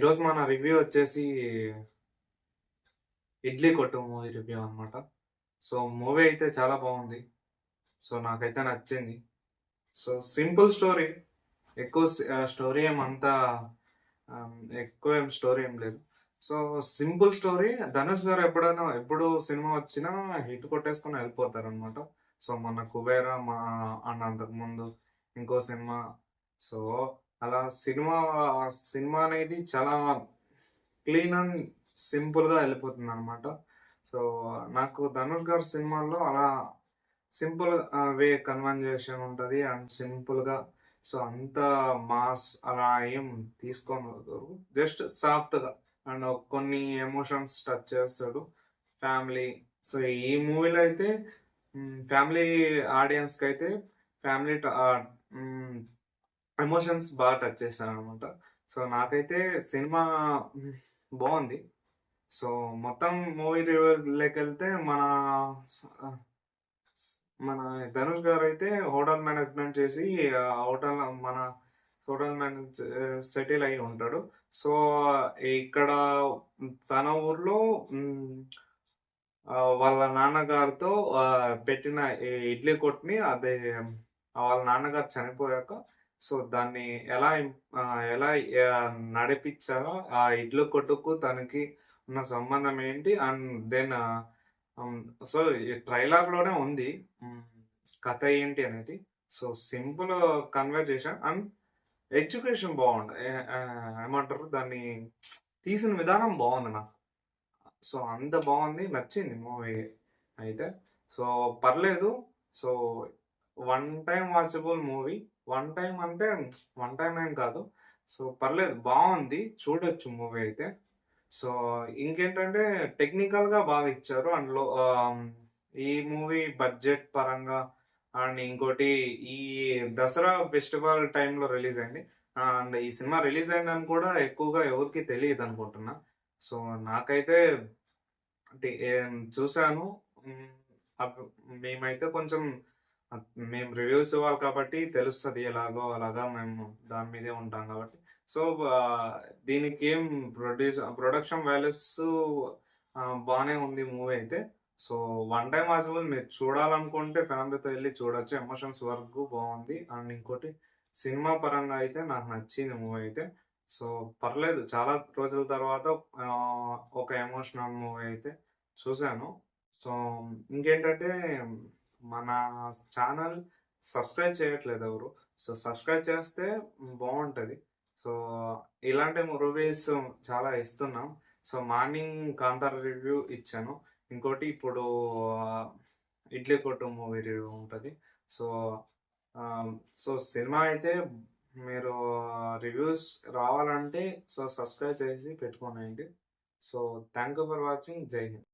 ఈరోజు మన రివ్యూ వచ్చేసి 'ఇడ్లీ కొట్టు' మూవీ రివ్యూ అనమాట. సో, మూవీ అయితే చాలా బావుంది. సో, నాకైతే నచ్చింది. So, simple story. స్టోరీ ఏమంతా ఎక్కువేం స్టోరీ ఏం లేదు. So, simple story. ధనుష్ గారు ఎప్పుడు సినిమా వచ్చినా హిట్ కొట్టేసుకొని ఎళ్ళిపోతారనమాట. సో, మొన్న 'కుబేర' అండ్ అంతకుముందు ఇంకో సినిమా. సో, అలా సినిమా అనేది చాలా క్లీన్ అండ్ సింపుల్‌గా ఎళ్ళిపోతుందనమాట. సో, నాకు ధనుష్ గారి సినిమాల్లో అలా సింపుల్ వే కన్వర్జేషన్ ఉంటది. అండ్ సింపుల్‌గా సో, అంత మాస్ అలా ఏం తీసుకోనెళ్ళరు. జస్ట్ సాఫ్ట్‌గా అండ్ కొన్ని ఎమోషన్స్ టచ్ చేస్తాడు. ఫ్యామిలీ సో, ఈ మూవీలో అయితే ఫ్యామిలీ ఆడియన్స్‌కైతే ఫ్యామిలీ ట ఆహ్, హ్మ్. ఎమోషన్స్ టచ్ చేశాననమాట. సో, నాకైతే సినిమా హ్మ్, బావుంది. సో, మొత్తం మూవీ రివ్యూలోకెళ్తే స ఆహ్, మన ధనుష్ గారైతే హోటల్ మేనేజ్‌మెంట్ చేసి హోటల్ మన హోటల్ మేనేజ్ సెటిల్ అయ్యి ఉంటాడు. సో, ఇక్కడ తన ఊర్లో వాళ్ళ నాన్నగారితో పెట్టిన ఇడ్లీ కొట్టుని వాళ్ళ నాన్నగారు చనిపోయాక సో, దాన్ని ఎలా నడిపిచ్చారో ఆ ఇడ్లీ కొట్టుకు తనకి ఉన్న సంబంధం ఏంటి? అండ్ దెన్ హ్మ్. సో, ఈ ట్రైలర్‌లోనే ఉంది. హ్మ్. కథ ఏంటి అనేది. So, simple conversation and education బావుంది. ఏమంటారు దాన్ని తీసిన విధానం బావుంది నాకు. సో, అంత బావుంది. నచ్చింది మూవీ అయితే. సో, పర్లేదు. So, one time watchable movie. One time అంటే వన్ టైమ్ ఏం కాదు. సో, పర్లేదు బావుంది. చూడొచ్చు మూవీ అయితే. సో, ఇంకేంటంటే టెక్నికల్‌గా బాగా ఇచ్చారు. ఈ మూవీ బడ్జెట్ పరంగా అండ్ ఇంకోటి ఈ దసరా ఫెస్టివల్ టైమ్‌లో రిలీజ్ అయింది. అండ్ ఈ సినిమా రిలీజ్ అయిందని కూడా ఎక్కువగా ఎవరికీ తెలీదనుకుంటున్నా. సో, నాకైతే అంటే చూసాను. హ్మ్. అప్ మేమైతే కొంచెం ఆహ్, మేము రివ్యూస్ ఇవ్వాలి కాబట్టి తెలుస్తది. ఎలాగో అలాగా మేము దాని మీదే ఉంటాం కాబట్టి. సో, దీనికేం ప్రొడక్షన్ వాల్యూస్ బానే ఉంది మూవీ అయితే. సో, వన్ టైమ్ వాచబుల్ మీరు చూడాలనుకుంటే ఫ్యామిలీతో ఎళ్లి చూడొచ్చు. ఎమోషన్స్ వరకు బావుంది. అండ్ ఇంకోటి సినిమా పరంగా అయితే నాకు నచ్చింది మూవీ అయితే. సో, పర్లేదు చాలా రోజుల తర్వాత ఒక ఎమోషనల్ మూవీ అయితే చూసాను. సో, ఇంకేంటంటే మన ఛానల్ సబ్స్క్రైబ్ చేయట్లేదు ఎవరు. సో, సబ్స్క్రైబ్ చేస్తే బావుంటది. సో, ఇలాంటి మూవీస్ చాలా ఇస్తున్నాం. సో, మార్నింగ్ 'కాంతార' రివ్యూ ఇచ్చాను. ఇంకోటి ఇప్పుడు ఆహ్, 'ఇడ్లీ కొట్టు' మూవీ రివ్యూ ఉంటది. సో, ఆహ్, సో, సినిమా అయితే మీరు రివ్యూస్ రావాలంటే సో, సబ్స్క్రైబ్ చేసి పెట్టుకోనండి. So, thank you for watching. జై హింద్.